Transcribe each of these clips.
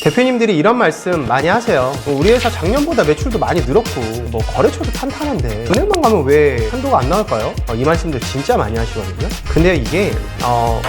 대표님들이 이런 말씀 많이 하세요. 우리 회사 작년보다 매출도 많이 늘었고 뭐 거래처도 탄탄한데 은행만 가면 왜 한도가 안 나올까요? 이 말씀들 진짜 많이 하시거든요. 근데 이게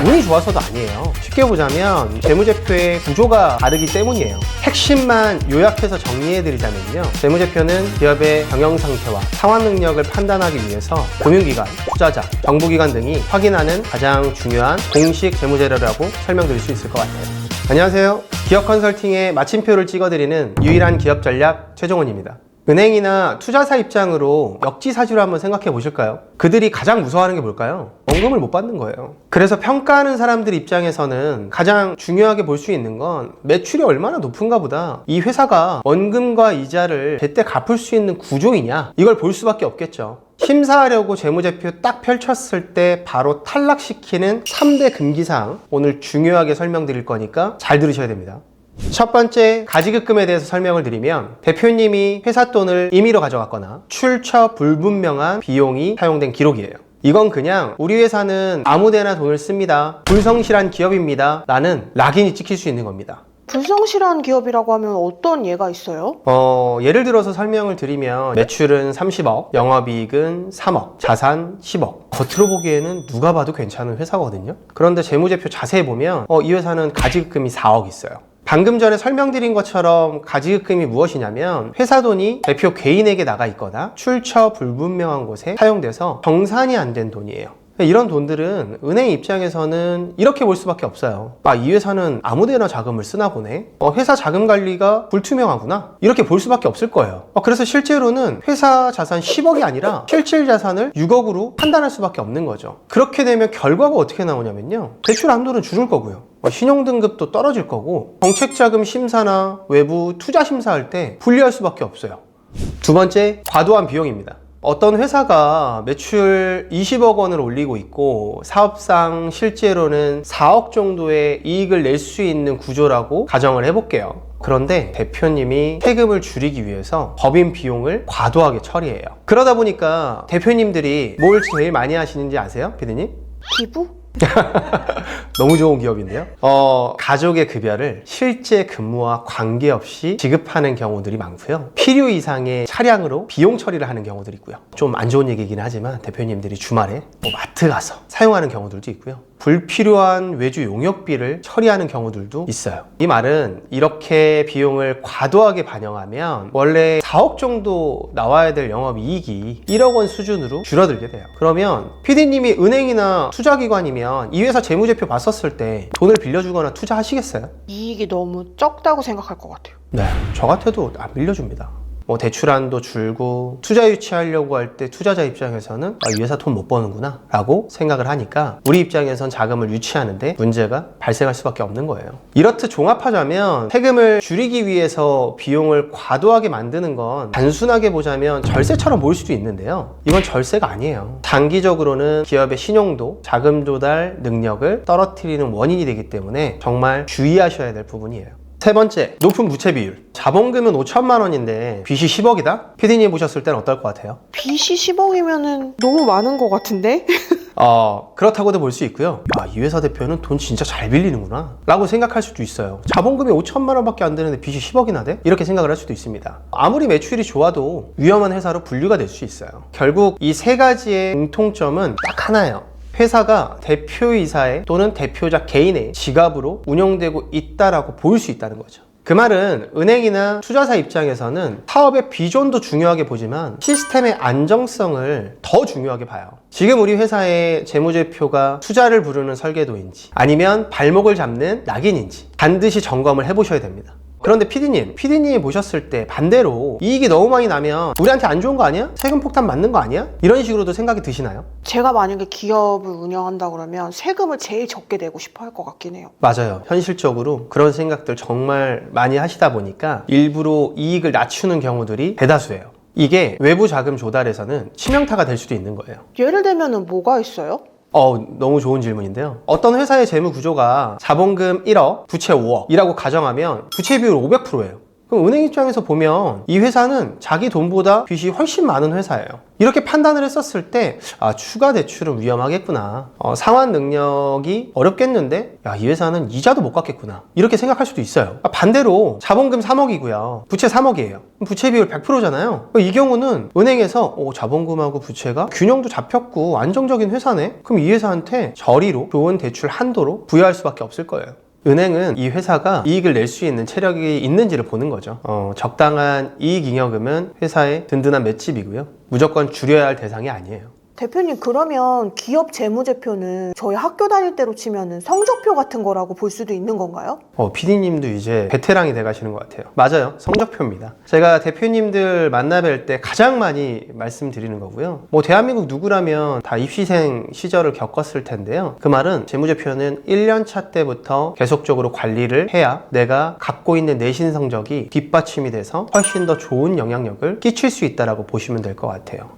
운이 좋아서도 아니에요. 쉽게 보자면 재무제표의 구조가 다르기 때문이에요. 핵심만 요약해서 정리해드리자면요, 재무제표는 기업의 경영 상태와 상환 능력을 판단하기 위해서 금융기관, 투자자, 정부기관 등이 확인하는 가장 중요한 공식 재무자료라고 설명드릴 수 있을 것 같아요. 안녕하세요. 기업 컨설팅의 마침표를 찍어드리는 유일한 기업 전략 최종원입니다. 은행이나 투자사 입장으로 역지사지로 한번 생각해 보실까요? 그들이 가장 무서워하는 게 뭘까요? 원금을 못 받는 거예요. 그래서 평가하는 사람들 입장에서는 가장 중요하게 볼 수 있는 건 매출이 얼마나 높은가 보다 이 회사가 원금과 이자를 제때 갚을 수 있는 구조이냐, 이걸 볼 수밖에 없겠죠. 심사하려고 재무제표 딱 펼쳤을 때 바로 탈락시키는 3대 금기사항, 오늘 중요하게 설명드릴 거니까 잘 들으셔야 됩니다. 첫 번째, 가지급금에 대해서 설명을 드리면, 대표님이 회사 돈을 임의로 가져갔거나 출처 불분명한 비용이 사용된 기록이에요. 이건 그냥 우리 회사는 아무데나 돈을 씁니다, 불성실한 기업입니다 라는 락인이 찍힐 수 있는 겁니다. 불성실한 기업이라고 하면 어떤 예가 있어요? 예를 들어서 설명을 드리면, 매출은 30억, 영업이익은 3억, 자산 10억. 겉으로 보기에는 누가 봐도 괜찮은 회사거든요. 그런데 재무제표 자세히 보면 이 회사는 가지급금이 4억 있어요. 방금 전에 설명드린 것처럼 가지급금이 무엇이냐면, 회사 돈이 대표 개인에게 나가 있거나 출처 불분명한 곳에 사용돼서 정산이 안 된 돈이에요. 이런 돈들은 은행 입장에서는 이렇게 볼 수밖에 없어요. 이 회사는 아무데나 자금을 쓰나 보네, 회사 자금 관리가 불투명하구나, 이렇게 볼 수밖에 없을 거예요. 그래서 실제로는 회사 자산 10억이 아니라 실질 자산을 6억으로 판단할 수밖에 없는 거죠. 그렇게 되면 결과가 어떻게 나오냐면요, 대출 한도는 줄을 거고요, 신용등급도 떨어질 거고, 정책자금 심사나 외부 투자 심사할 때 불리할 수밖에 없어요. 두 번째, 과도한 비용입니다. 어떤 회사가 매출 20억 원을 올리고 있고 사업상 실제로는 4억 정도의 이익을 낼 수 있는 구조라고 가정을 해볼게요. 그런데 대표님이 세금을 줄이기 위해서 법인 비용을 과도하게 처리해요. 그러다 보니까 대표님들이 뭘 제일 많이 하시는지 아세요, 피디님? 기부? 너무 좋은 기업인데요. 가족의 급여를 실제 근무와 관계없이 지급하는 경우들이 많고요, 필요 이상의 차량으로 비용 처리를 하는 경우들이 있고요, 좀 안 좋은 얘기긴 하지만 대표님들이 주말에 마트 가서 사용하는 경우들도 있고요, 불필요한 외주 용역비를 처리하는 경우들도 있어요. 이 말은 이렇게 비용을 과도하게 반영하면 원래 4억 정도 나와야 될 영업이익이 1억 원 수준으로 줄어들게 돼요. 그러면 PD님이 은행이나 투자기관이면 이 회사 재무제표 봤었을 때 돈을 빌려주거나 투자하시겠어요? 이익이 너무 적다고 생각할 것 같아요. 네, 저 같아도 안 빌려줍니다. 대출한도 줄고 투자 유치하려고 할 때 투자자 입장에서는 이 회사 돈 못 버는구나 라고 생각을 하니까 우리 입장에선 자금을 유치하는데 문제가 발생할 수밖에 없는 거예요. 이렇듯 종합하자면, 세금을 줄이기 위해서 비용을 과도하게 만드는 건 단순하게 보자면 절세처럼 보일 수도 있는데요, 이건 절세가 아니에요. 단기적으로는 기업의 신용도, 자금 조달 능력을 떨어뜨리는 원인이 되기 때문에 정말 주의하셔야 될 부분이에요. 세 번째, 높은 부채 비율. 자본금은 5천만 원인데 빚이 10억이다? 피디님 보셨을 때는 어떨 것 같아요? 빚이 10억이면 너무 많은 것 같은데? 그렇다고도 볼 수 있고요, 이 회사 대표는 돈 진짜 잘 빌리는구나 라고 생각할 수도 있어요. 자본금이 5천만 원밖에 안 되는데 빚이 10억이나 돼? 이렇게 생각을 할 수도 있습니다. 아무리 매출이 좋아도 위험한 회사로 분류가 될 수 있어요. 결국 이 세 가지의 공통점은 딱 하나예요. 회사가 대표이사의 또는 대표자 개인의 지갑으로 운영되고 있다라고 보일 수 있다는 거죠. 그 말은 은행이나 투자사 입장에서는 사업의 비전도 중요하게 보지만 시스템의 안정성을 더 중요하게 봐요. 지금 우리 회사의 재무제표가 투자를 부르는 설계도인지 아니면 발목을 잡는 낙인인지 반드시 점검을 해보셔야 됩니다. 그런데 피디님이 보셨을 때 반대로 이익이 너무 많이 나면 우리한테 안 좋은 거 아니야? 세금 폭탄 맞는 거 아니야? 이런 식으로도 생각이 드시나요? 제가 만약에 기업을 운영한다 그러면 세금을 제일 적게 내고 싶어 할 것 같긴 해요. 맞아요. 현실적으로 그런 생각들 정말 많이 하시다 보니까 일부러 이익을 낮추는 경우들이 대다수예요. 이게 외부 자금 조달에서는 치명타가 될 수도 있는 거예요. 예를 들면 뭐가 있어요? 너무 좋은 질문인데요, 어떤 회사의 재무 구조가 자본금 1억, 부채 5억이라고 가정하면 부채 비율 500%예요. 그럼 은행 입장에서 보면 이 회사는 자기 돈보다 빚이 훨씬 많은 회사예요. 이렇게 판단을 했었을 때 추가 대출은 위험하겠구나. 상환 능력이 어렵겠는데 이 회사는 이자도 못 갚겠구나. 이렇게 생각할 수도 있어요. 반대로 자본금 3억이고요. 부채 3억이에요. 부채 비율 100%잖아요. 이 경우는 은행에서 자본금하고 부채가 균형도 잡혔고 안정적인 회사네? 그럼 이 회사한테 저리로 좋은 대출 한도로 부여할 수밖에 없을 거예요. 은행은 이 회사가 이익을 낼 수 있는 체력이 있는지를 보는 거죠. 적당한 이익잉여금은 회사의 든든한 맷집이고요. 무조건 줄여야 할 대상이 아니에요. 대표님, 그러면 기업 재무제표는 저희 학교 다닐 때로 치면은 성적표 같은 거라고 볼 수도 있는 건가요? PD님도 이제 베테랑이 돼가시는 것 같아요. 맞아요. 성적표입니다. 제가 대표님들 만나뵐 때 가장 많이 말씀드리는 거고요. 대한민국 누구라면 다 입시생 시절을 겪었을 텐데요. 그 말은 재무제표는 1년차 때부터 계속적으로 관리를 해야 내가 갖고 있는 내신 성적이 뒷받침이 돼서 훨씬 더 좋은 영향력을 끼칠 수 있다고 보시면 될 것 같아요.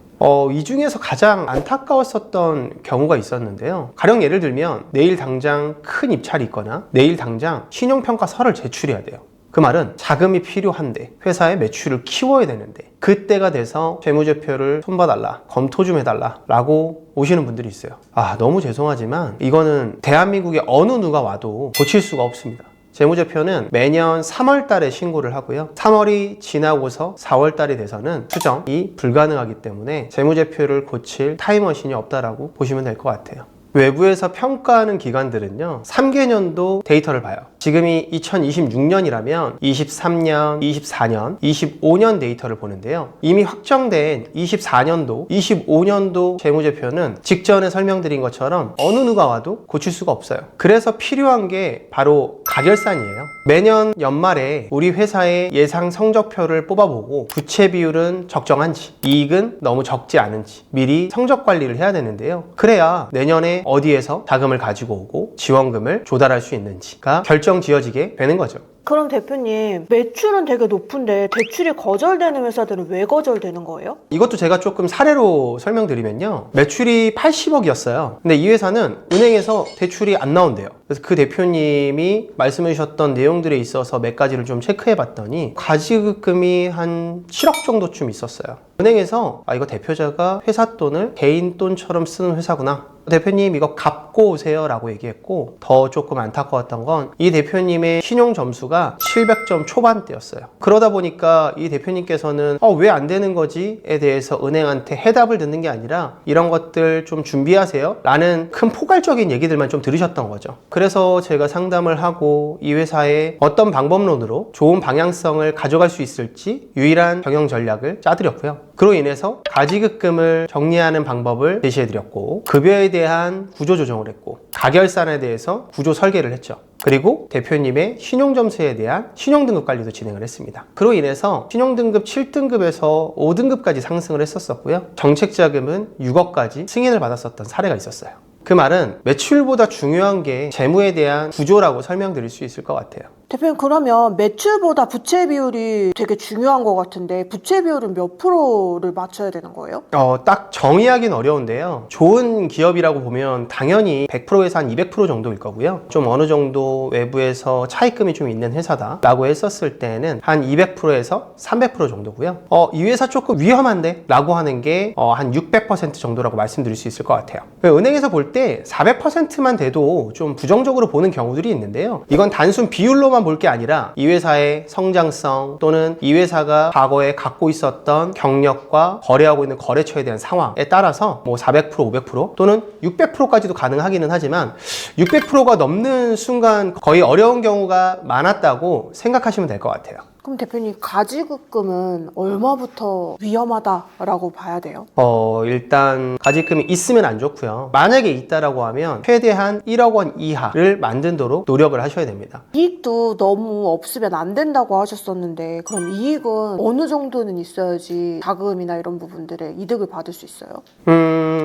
이 중에서 가장 안타까웠었던 경우가 있었는데요. 가령 예를 들면 내일 당장 큰 입찰이 있거나 내일 당장 신용평가서를 제출해야 돼요. 그 말은 자금이 필요한데 회사의 매출을 키워야 되는데 그때가 돼서 재무제표를 손봐달라, 검토 좀 해달라 라고 오시는 분들이 있어요. 너무 죄송하지만 이거는 대한민국의 어느 누가 와도 고칠 수가 없습니다. 재무제표는 매년 3월 달에 신고를 하고요. 3월이 지나고서 4월 달이 돼서는 수정이 불가능하기 때문에 재무제표를 고칠 타임머신이 없다라고 보시면 될 것 같아요. 외부에서 평가하는 기관들은요, 3개년도 데이터를 봐요. 지금이 2026년이라면 23년, 24년, 25년 데이터를 보는데요. 이미 확정된 24년도, 25년도 재무제표는 직전에 설명드린 것처럼 어느 누가 와도 고칠 수가 없어요. 그래서 필요한 게 바로 가결산이에요. 매년 연말에 우리 회사의 예상 성적표를 뽑아보고 부채 비율은 적정한지, 이익은 너무 적지 않은지 미리 성적 관리를 해야 되는데요. 그래야 내년에 어디에서 자금을 가지고 오고 지원금을 조달할 수 있는지가 결정지어지게 되는 거죠. 그럼 대표님, 매출은 되게 높은데 대출이 거절되는 회사들은 왜 거절되는 거예요? 이것도 제가 조금 사례로 설명드리면요. 매출이 80억이었어요. 근데 이 회사는 은행에서 대출이 안 나온대요. 그래서 그 대표님이 말씀해 주셨던 내용들에 있어서 몇 가지를 좀 체크해 봤더니 가지급금이 한 7억 정도쯤 있었어요. 은행에서 이거 대표자가 회사 돈을 개인 돈처럼 쓰는 회사구나. 대표님 이거 갚고 오세요 라고 얘기했고, 더 조금 안타까웠던 건 이 대표님의 신용 점수가 700점 초반대였어요. 그러다 보니까 이 대표님께서는 왜 안 되는 거지? 에 대해서 은행한테 해답을 듣는 게 아니라 이런 것들 좀 준비하세요 라는 큰 포괄적인 얘기들만 좀 들으셨던 거죠. 그래서 제가 상담을 하고 이 회사에 어떤 방법론으로 좋은 방향성을 가져갈 수 있을지 유일한 경영 전략을 짜드렸고요. 그로 인해서 가지급금을 정리하는 방법을 제시해드렸고, 급여에 대한 구조 조정을 했고, 가결산에 대해서 구조 설계를 했죠. 그리고 대표님의 신용점수에 대한 신용등급 관리도 진행을 했습니다. 그로 인해서 신용등급 7등급에서 5등급까지 상승을 했었고요. 정책자금은 6억까지 승인을 받았었던 사례가 있었어요. 그 말은 매출보다 중요한 게 재무에 대한 구조라고 설명드릴 수 있을 것 같아요. 대표님, 그러면 매출보다 부채 비율이 되게 중요한 것 같은데 부채 비율은 몇 프로를 맞춰야 되는 거예요? 딱 정의하기는 어려운데요. 좋은 기업이라고 보면 당연히 100%에서 한 200% 정도일 거고요. 좀 어느 정도 외부에서 차입금이 좀 있는 회사다라고 했었을 때는 한 200%에서 300% 정도고요. 이 회사 조금 위험한데? 라고 하는 게 한 600% 정도라고 말씀드릴 수 있을 것 같아요. 은행에서 볼 때 400%만 돼도 좀 부정적으로 보는 경우들이 있는데요. 이건 단순 비율로만 볼 게 아니라 이 회사의 성장성 또는 이 회사가 과거에 갖고 있었던 경력과 거래하고 있는 거래처에 대한 상황에 따라서 400%, 500% 또는 600%까지도 가능하기는 하지만 600%가 넘는 순간 거의 어려운 경우가 많았다고 생각하시면 될 것 같아요. 그럼 대표님, 가지급금은 얼마부터 위험하다라고 봐야 돼요? 일단 가지급금이 있으면 안 좋고요. 만약에 있다라고 하면 최대한 1억 원 이하를 만들도록 노력을 하셔야 됩니다. 이익도 너무 없으면 안 된다고 하셨었는데 그럼 이익은 어느 정도는 있어야지 자금이나 이런 부분들에 이득을 받을 수 있어요?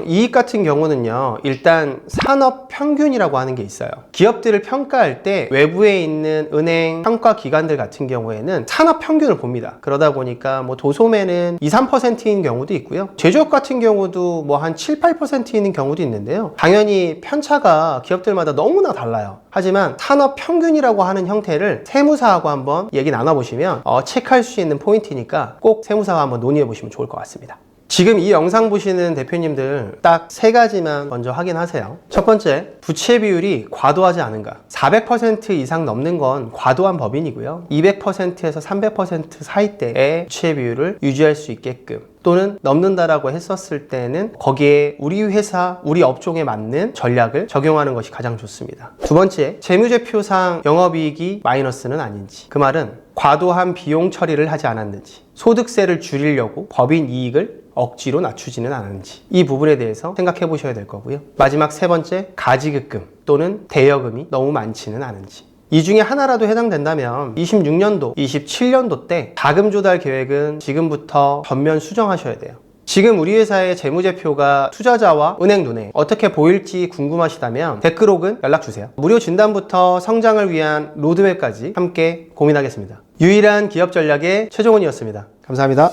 이익 같은 경우는요, 일단 산업 평균이라고 하는 게 있어요. 기업들을 평가할 때 외부에 있는 은행 평가 기관들 같은 경우에는 우리는 산업 평균을 봅니다. 그러다 보니까 뭐 도소매는 2, 3%인 경우도 있고요. 제조업 같은 경우도 뭐 한 7, 8%있는 경우도 있는데요. 당연히 편차가 기업들마다 너무나 달라요. 하지만 산업 평균이라고 하는 형태를 세무사하고 한번 얘기 나눠보시면 체크할 수 있는 포인트니까 꼭 세무사와 한번 논의해 보시면 좋을 것 같습니다. 지금 이 영상 보시는 대표님들 딱 3가지만 먼저 확인하세요. 첫 번째, 부채 비율이 과도하지 않은가. 400% 이상 넘는 건 과도한 법인이고요. 200%에서 300% 사이대의 부채 비율을 유지할 수 있게끔 또는 넘는다라고 했었을 때는 거기에 우리 회사, 우리 업종에 맞는 전략을 적용하는 것이 가장 좋습니다. 두 번째, 재무제표상 영업이익이 마이너스는 아닌지. 그 말은 과도한 비용 처리를 하지 않았는지, 소득세를 줄이려고 법인 이익을 억지로 낮추지는 않았는지, 이 부분에 대해서 생각해 보셔야 될 거고요. 마지막 세 번째, 가지급금 또는 대여금이 너무 많지는 않은지. 이 중에 하나라도 해당된다면 26년도, 27년도 때 자금 조달 계획은 지금부터 전면 수정하셔야 돼요. 지금 우리 회사의 재무제표가 투자자와 은행 눈에 어떻게 보일지 궁금하시다면 댓글 혹은 연락 주세요. 무료 진단부터 성장을 위한 로드맵까지 함께 고민하겠습니다. 유일한 기업 전략의 최종훈이었습니다. 감사합니다.